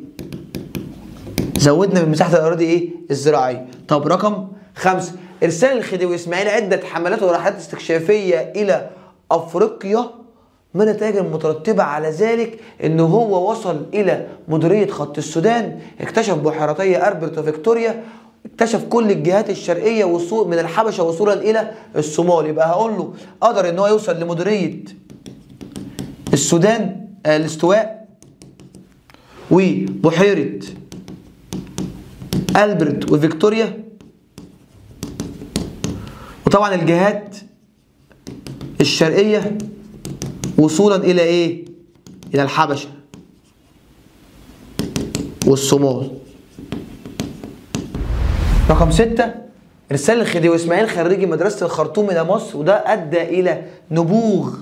زودنا من مساحة الأراضي الزراعية. طب رقم 5 إرسال الخديوي إسماعيل عدة حملات ورحلات استكشافية إلى أفريقيا. ما النتائج المترتبة على ذلك؟ إن هو وصل إلى مديرية خط السودان، اكتشف بحيرتي أربرت وفيكتوريا، اكتشف كل الجهات الشرقية وصول من الحبشة وصولا إلى الصومال. يبقى هقول له قدر إن هو يوصل لمديرية السودان الاستواء وبحيرة ألبرت وفيكتوريا، وطبعا الجهات الشرقية وصولا إلى إلى الحبشة والصومال. رقم 6 إرسال الخديوي إسماعيل خريجي مدرسة الخرطوم إلى مصر، وده أدى إلى نبوغ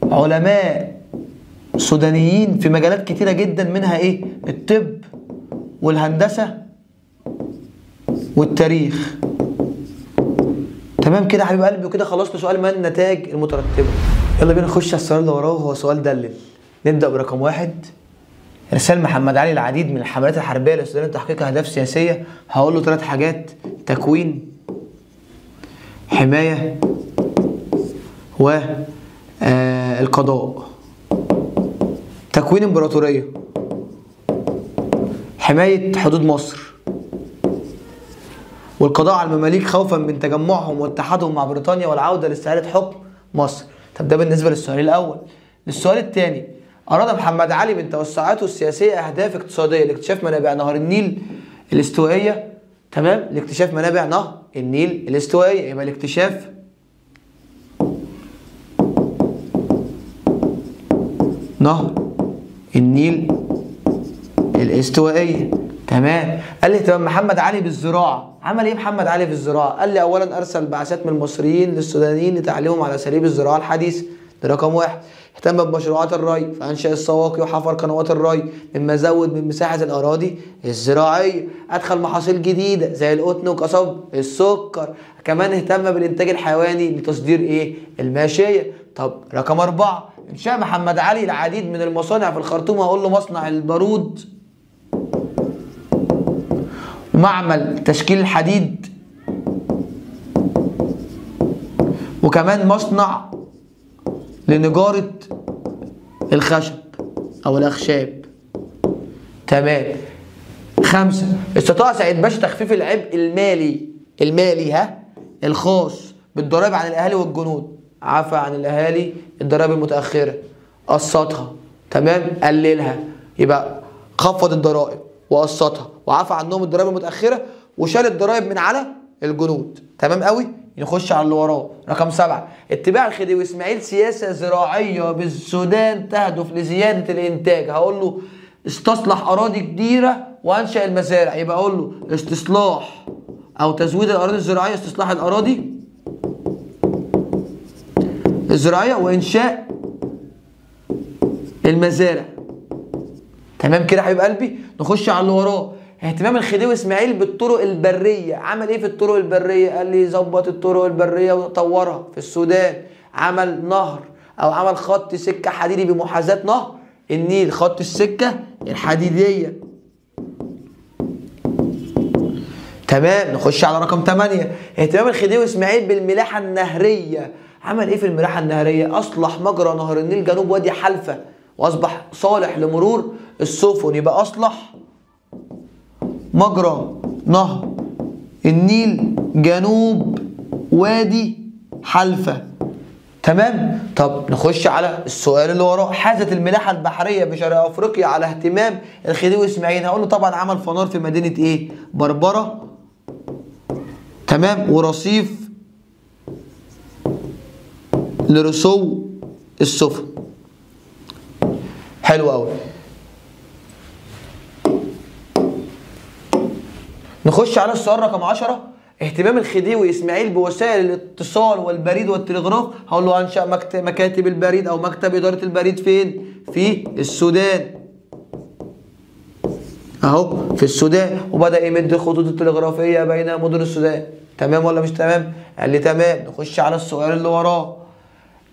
علماء سودانيين في مجالات كتيرة جدا، منها الطب والهندسة والتاريخ. تمام كده يا حبيب قلبي، وكده خلصنا سؤال ما النتائج المترتبة. يلا بينا نخش على السؤال اللي وراه، وهو سؤال دلل. نبدأ برقم 1. إرسال محمد علي العديد من الحملات الحربية للسودان لتحقيق أهداف سياسية. هقول له 3 حاجات: تكوين، حماية، والقضاء. تكوين إمبراطورية، حماية حدود مصر، والقضاء على المماليك خوفا من تجمعهم واتحادهم مع بريطانيا والعودة لاستعادة حكم مصر. طب ده بالنسبة للسؤال الأول. للسؤال الثاني، أراد محمد علي من توسعاته السياسية أهداف اقتصادية لاكتشاف منابع نهر النيل الاستوائية. تمام، لاكتشاف منابع نهر النيل الاستوائية. يبقى الاكتشاف نهر النيل الاستوائية. تمام. قال لي اهتمام محمد علي بالزراعة. عمل ايه محمد علي في الزراعة؟ قال لي اولا ارسل بعثات من المصريين للسودانيين لتعليمهم على اساليب الزراعة الحديثة. ده رقم 1. اهتم بمشروعات الري فانشأ السواقي وحفر قنوات الري مما زود من مساحة الاراضي الزراعية. ادخل محاصيل جديدة زي القطن وقصب السكر. كمان اهتم بالانتاج الحيواني لتصدير ايه؟ الماشية. طب رقم 4 انشاء محمد علي العديد من المصانع في الخرطوم. هقول له مصنع البارود ومعمل تشكيل الحديد وكمان مصنع لنجارة الخشب او الاخشاب. تمام. 5 استطاع سعيد باشا تخفيف العبء المالي الخاص بالضرائب عن الاهالي والجنود. عفى عن الاهالي الضرائب المتاخره، قسطها. تمام، قللها. يبقى خفض الضرائب وقسطها وعفى عنهم الضرائب المتاخره وشال الضرائب من على الجنود. تمام قوي. نخش على اللي وراه. رقم 7 اتباع الخديوي اسماعيل سياسه زراعيه بالسودان تهدف لزياده الانتاج. هقول له استصلح اراضي كبيره وانشا المزارع. يبقى اقول له استصلاح او تزويد الاراضي الزراعيه، استصلاح الاراضي الزراعيه وانشاء المزارع. تمام كده يا حبيب قلبي. نخش على اللي وراه. اهتمام الخديوي اسماعيل بالطرق البريه. عمل ايه في الطرق البريه؟ قال لي ظبط الطرق البريه وطورها في السودان. عمل نهر او عمل خط سكه حديدي بمحاذاه نهر النيل، خط السكه الحديديه. تمام. نخش على رقم 8 اهتمام الخديوي اسماعيل بالملاحه النهريه. عمل ايه في الملاحه النهريه؟ اصلح مجرى نهر النيل جنوب وادي حلفه واصبح صالح لمرور السفن. يبقى اصلح مجرى نهر النيل جنوب وادي حلفة. تمام. طب نخش على السؤال اللي وراه. حازت الملاحة البحرية بشرق افريقيا على اهتمام الخديوي اسماعيل. هقول له طبعا عمل فنار في مدينة ايه؟ بربرة. تمام. ورصيف لرسو السفن. حلو قوي. نخش على السؤال رقم 10 اهتمام الخديوي اسماعيل بوسائل الاتصال والبريد والتلغراف. هقول له انشأ مكاتب البريد او مكتب اداره البريد فين؟ في السودان. اهو في السودان. وبدأ يمد الخطوط التلغرافيه بين مدن السودان. تمام ولا مش تمام؟ قال لي تمام. نخش على السؤال اللي وراه.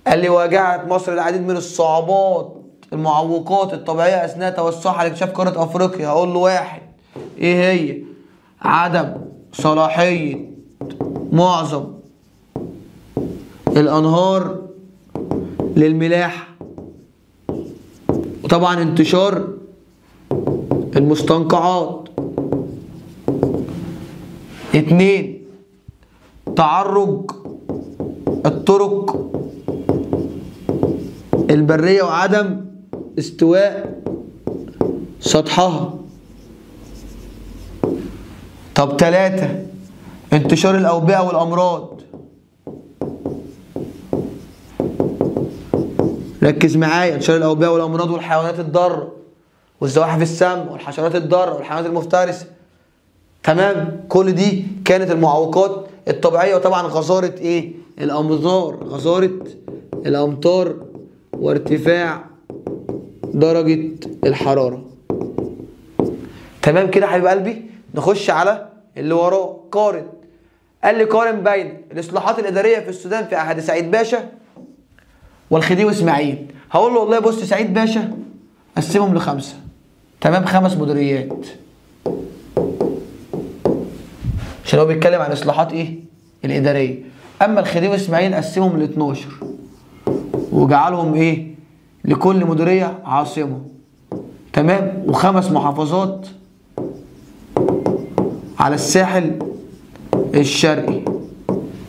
قال لي واجهت مصر العديد من الصعوبات المعوقات الطبيعيه اثناء توسعها لاكتشاف قاره افريقيا. هقول له 1 ايه هي؟ عدم صلاحية معظم الأنهار للملاحة، وطبعا انتشار المستنقعات. 2 تعرج الطرق البرية وعدم استواء سطحها. طب 3 انتشار الأوبئة والأمراض. ركز معايا. انتشار الأوبئة والأمراض والحيوانات الضارة والزواحف السامة والحشرات الضارة والحيوانات المفترسة. تمام. كل دي كانت المعوقات الطبيعية. وطبعا غزارة ايه؟ الأمطار. غزارة الأمطار وارتفاع درجة الحرارة. تمام كده يا حبيب قلبي. نخش على اللي وراه. قارن. قال لي قارن بين الاصلاحات الاداريه في السودان في عهد سعيد باشا والخديوي اسماعيل. هقول له والله بص سعيد باشا قسمهم ل5. تمام. 5 مديريات عشان هو بيتكلم عن الاصلاحات ايه؟ الاداريه. اما الخديوي اسماعيل قسمهم ل12 وجعلهم ايه؟ لكل مديريه عاصمه. تمام. و5 محافظات على الساحل الشرقي.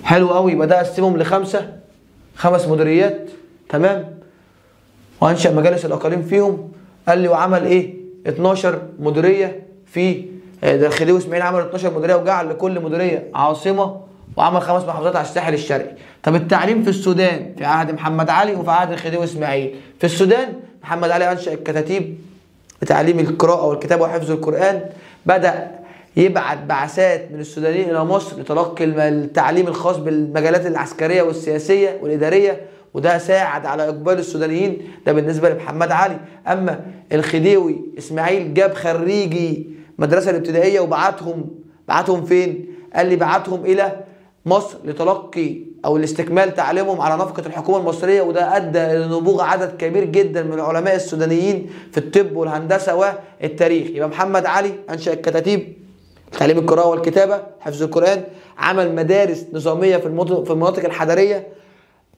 حلو قوي. يبقى ده قسمهم ل5 مديريات. تمام. وانشأ مجالس الاقاليم فيهم. قال لي وعمل ايه؟ 12 مديريه في ده. الخديوي اسماعيل عمل 12 مديريه وجعل لكل مديريه عاصمه وعمل 5 محافظات على الساحل الشرقي. طب التعليم في السودان في عهد محمد علي وفي عهد الخديوي اسماعيل. في السودان محمد علي انشأ الكتاتيب لتعليم القراءه والكتابه وحفظ القران. بدأ يبعت بعثات من السودانيين الى مصر لتلقي التعليم الخاص بالمجالات العسكريه والسياسيه والاداريه وده ساعد على اقبال السودانيين، ده بالنسبه لمحمد علي. اما الخديوي اسماعيل جاب خريجي مدرسه الابتدائيه بعتهم فين؟ قال لي بعتهم الى مصر لتلقي او لاستكمال تعليمهم على نفقه الحكومه المصريه، وده ادى الى نبوغ عدد كبير جدا من العلماء السودانيين في الطب والهندسه والتاريخ. يبقى محمد علي انشا الكتاتيب، تعليم القراءه والكتابه، حفظ القران، عمل مدارس نظاميه في المناطق الحضريه،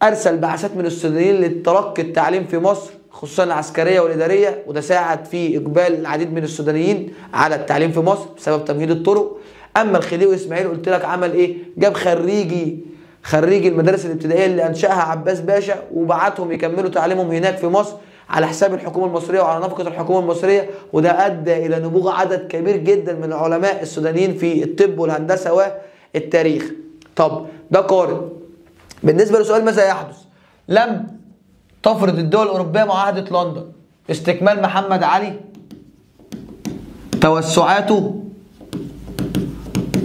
ارسل بعثات من السودانيين لتلقي التعليم في مصر خصوصا العسكريه والاداريه، وده ساعد في اقبال العديد من السودانيين على التعليم في مصر بسبب تمهيد الطرق. اما الخديوي اسماعيل قلت لك عمل ايه؟ جاب خريجي المدارس الابتدائيه اللي انشاها عباس باشا وبعتهم يكملوا تعليمهم هناك في مصر على حساب الحكومه المصريه وعلى نفقه الحكومه المصريه، وده ادى الى نبوغ عدد كبير جدا من العلماء السودانيين في الطب والهندسه والتاريخ. طب ده قارن. بالنسبه لسؤال ماذا يحدث؟ لم تفرض الدول الاوروبيه معاهده لندن استكمال محمد علي توسعاته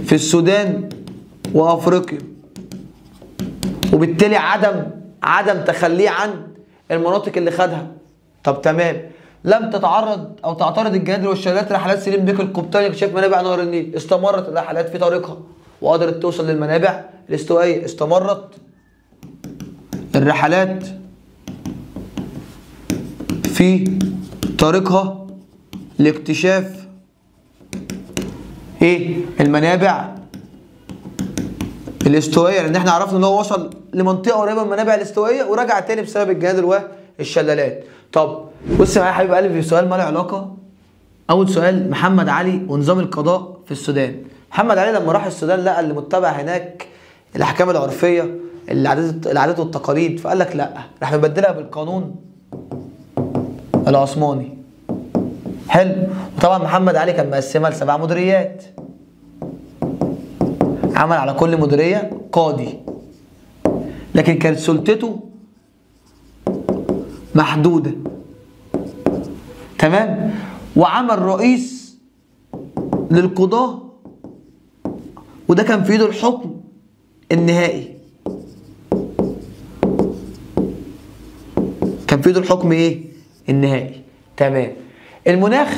في السودان وافريقيا، وبالتالي عدم تخليه عن المناطق اللي خدها. طب تمام. لم تتعرض او تعترض الجنادل والشلالات رحلات سليم بيك القبطاني لاكتشاف منابع نهر النيل، استمرت الرحلات في طريقها وقدرت توصل للمنابع الاستوائيه. استمرت الرحلات في طريقها لاكتشاف المنابع الاستوائيه، لان احنا عرفنا ان هو وصل لمنطقه قريبه من المنابع الاستوائيه ورجع تاني بسبب الجنادل والشلالات. طب بص معايا يا حبيب قلبي في سؤال ما له علاقه. اول سؤال، محمد علي ونظام القضاء في السودان. محمد علي لما راح السودان لقى اللي متبع هناك الاحكام العرفيه، العادات والتقاليد، فقال لك لا، راح مبدلها بالقانون العثماني. حلو. وطبعا محمد علي كان مقسمها ل7 مديريات، عمل على كل مديريه قاضي، لكن كانت سلطته محدوده. تمام. وعمل رئيس للقضاه، وده كان في ايده الحكم النهائي. كان في ايده الحكم النهائي. تمام. المناخ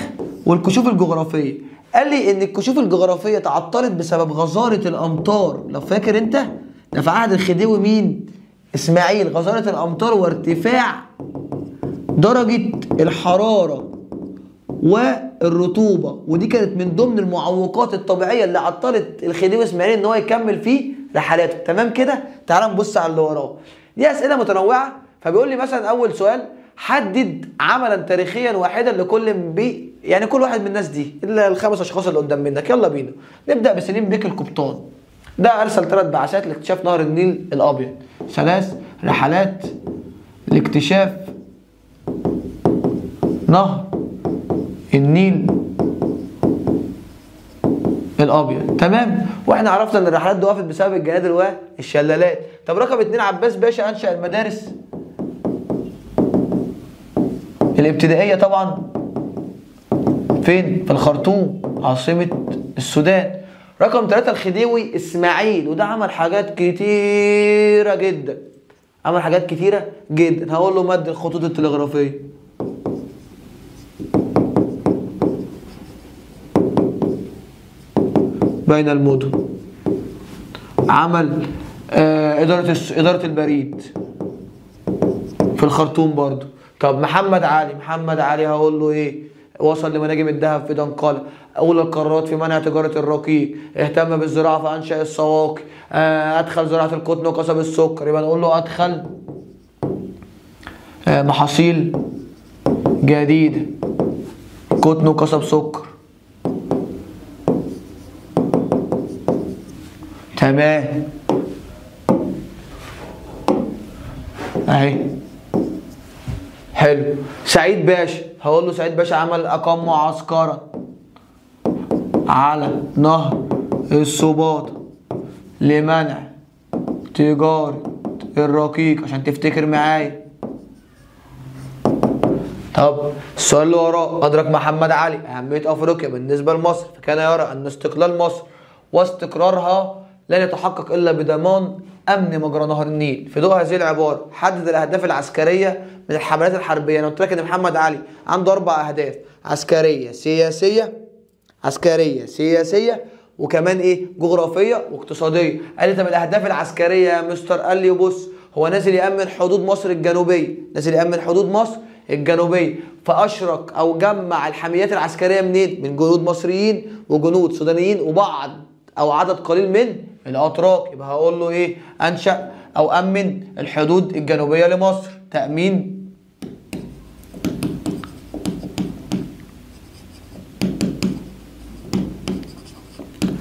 والكشوف الجغرافيه. قال لي ان الكشوف الجغرافيه تعطلت بسبب غزاره الامطار. لو فاكر انت، ده في عهد الخديوي مين؟ اسماعيل. غزاره الامطار وارتفاع درجه الحراره والرطوبه، ودي كانت من ضمن المعوقات الطبيعيه اللي عطلت الخديوي اسماعيل ان هو يكمل في رحلاته. تمام كده. تعال نبص على اللي وراه. دي اسئله متنوعه. فبيقول لي مثلا اول سؤال، حدد عملا تاريخيا واحدا لكل يعني كل واحد من الناس دي، الا ال5 اشخاص اللي قدام منك. يلا بينا نبدا بسليم بيك القبطان. ده ارسل 3 بعثات لاكتشاف نهر النيل الابيض، 3 رحلات لاكتشاف نهر النيل الابيض. تمام. واحنا عرفنا ان الرحلات دي وقفت بسبب الجنادل والشلالات. طب رقم 2، عباس باشا انشا المدارس الابتدائيه طبعا فين؟ في الخرطوم عاصمه السودان. رقم 3، الخديوي اسماعيل، وده عمل حاجات كتيره جدا. هقول له مد الخطوط التلغرافيه، بين المدن، عمل إدارة البريد في الخرطوم برضو. طب محمد علي هقول له وصل لمناجم الذهب في دنقلة، أولى القرارات في منع تجارة الرقيق، اهتم بالزراعة فأنشأ السواقي، أدخل زراعة القطن وقصب السكر. يبقى نقول له أدخل محاصيل جديدة، قطن وقصب سكر. تمام. اهي. حلو. سعيد باشا، هقول له سعيد باشا أقام معسكرا على نهر السباطة لمنع تجارة الرقيق، عشان تفتكر معايا. طب السؤال اللي وراه، أدرك محمد علي أهمية أفريقيا بالنسبة لمصر، فكان يرى أن استقلال مصر واستقرارها لن يتحقق إلا بضمان امن مجرى نهر النيل. في ضوء هذه العباره حدد الاهداف العسكريه من الحملات الحربيه. انا قلت لك ان محمد علي عنده 4 اهداف: عسكريه، سياسيه، وكمان ايه؟ جغرافيه واقتصاديه. قال لي طب الاهداف العسكريه يا مستر؟ قال لي بص، هو نازل يامن حدود مصر الجنوبيه، فاشرك او جمع الحميات العسكريه منين؟ من جنود مصريين وجنود سودانيين وبعض او عدد قليل من الاتراك. يبقى هقول له ايه؟ انشأ او امن الحدود الجنوبيه لمصر، تامين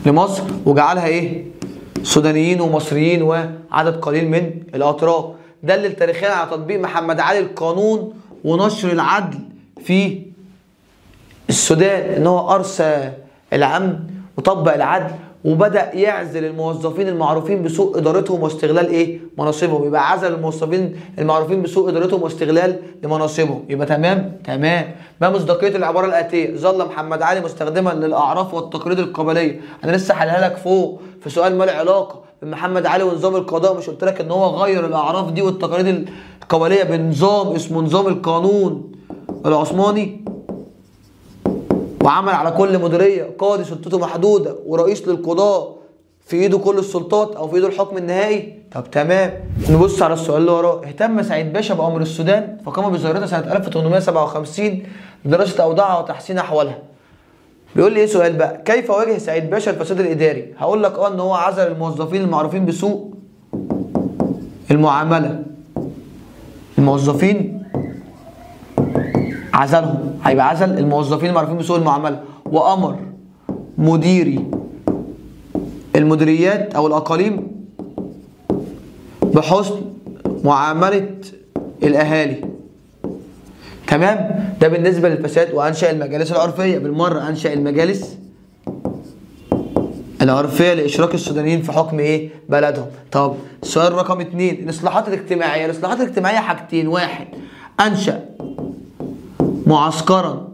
لمصر، وجعلها ايه؟ سودانيين ومصريين وعدد قليل من الاتراك. دلل تاريخيا على تطبيق محمد علي القانون ونشر العدل في السودان، ان هو ارسى الامن وطبق العدل، وبدأ يعزل الموظفين المعروفين بسوء ادارتهم واستغلال ايه؟ مناصبهم. يبقى عزل الموظفين المعروفين بسوء ادارتهم واستغلال لمناصبهم. يبقى تمام. ما مصداقية العبارة الآتية؟ ظل محمد علي مستخدما للأعراف والتقاليد القبلية. أنا لسه حلها لك فوق في سؤال ما له علاقة بمحمد علي ونظام القضاء. مش قلت لك إن هو غير الأعراف دي والتقاليد القبلية بنظام اسمه نظام القانون العثماني، وعمل على كل مديريه قاضي سلطته محدوده ورئيس للقضاء في ايده كل السلطات او في ايده الحكم النهائي. طب تمام. نبص على السؤال اللي وراه. اهتم سعيد باشا بامر السودان فقام بزيارتها سنه 1857 لدراسه اوضاعها وتحسين احوالها. بيقول لي ايه سؤال بقى؟ كيف واجه سعيد باشا الفساد الاداري؟ هقول لك ان هو عزل الموظفين المعروفين بسوء المعامله. الموظفين عزلهم، هيبقى عزل الموظفين المعروفين بسوء المعامله، وامر مديري المديريات او الاقاليم بحسن معامله الاهالي. تمام. ده بالنسبه للفساد. وانشا المجالس العرفيه. بالمره انشا المجالس العرفيه لاشراك السودانيين في حكم ايه؟ بلدهم. طب السؤال رقم 2، الاصلاحات الاجتماعيه. الاصلاحات الاجتماعيه حاجتين: 1 انشا معسكرا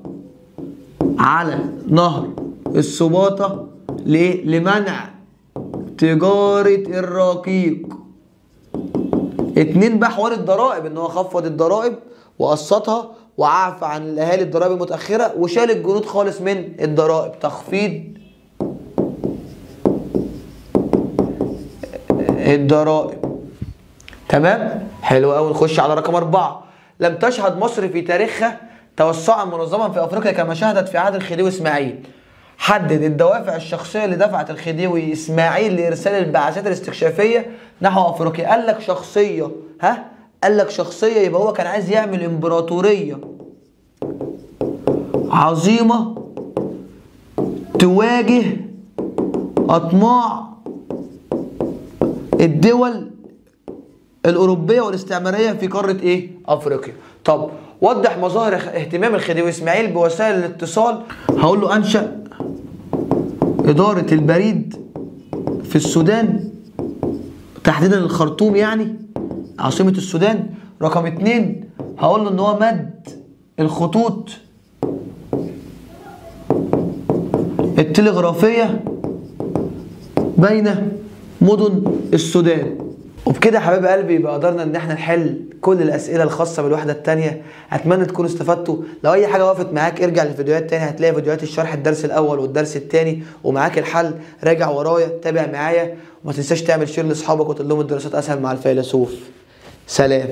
على نهر السباطة لمنع تجارة الرقيق. 2 بقى حوار الضرائب، ان هو خفض الضرائب وقسطها وعفى عن الاهالي الضرائب المتأخرة وشال الجنود خالص من الضرائب. تخفيض الضرائب. تمام. حلو قوي. نخش على رقم 4. لم تشهد مصر في تاريخها توسعا منظما في افريقيا كما شهدت في عهد الخديوي اسماعيل. حدد الدوافع الشخصيه اللي دفعت الخديوي اسماعيل لارسال البعثات الاستكشافيه نحو افريقيا. قال لك شخصيه. قال لك شخصيه، يبقى هو كان عايز يعمل امبراطوريه عظيمه تواجه اطماع الدول الاوروبيه والاستعماريه في قاره ايه؟ افريقيا. طب وضح مظاهر اهتمام الخديوي اسماعيل بوسائل الاتصال. هقول له انشأ اداره البريد في السودان، تحديدا الخرطوم يعني عاصمه السودان. رقم 2 هقول له ان هو مد الخطوط التلغرافيه بين مدن السودان. وبكده يا حبايب قلبي يبقى قدرنا ان احنا نحل كل الاسئله الخاصه بالوحده الثانيه. اتمنى تكونوا استفدتوا. لو اي حاجه وقفت معاك ارجع للفيديوهات تاني، هتلاقي فيديوهات الشرح الدرس الاول والدرس الثاني ومعاك الحل. راجع ورايا، تابع معايا، وما تنساش تعمل شير لاصحابك وتقول لهم الدراسات اسهل مع الفيلسوف. سلام.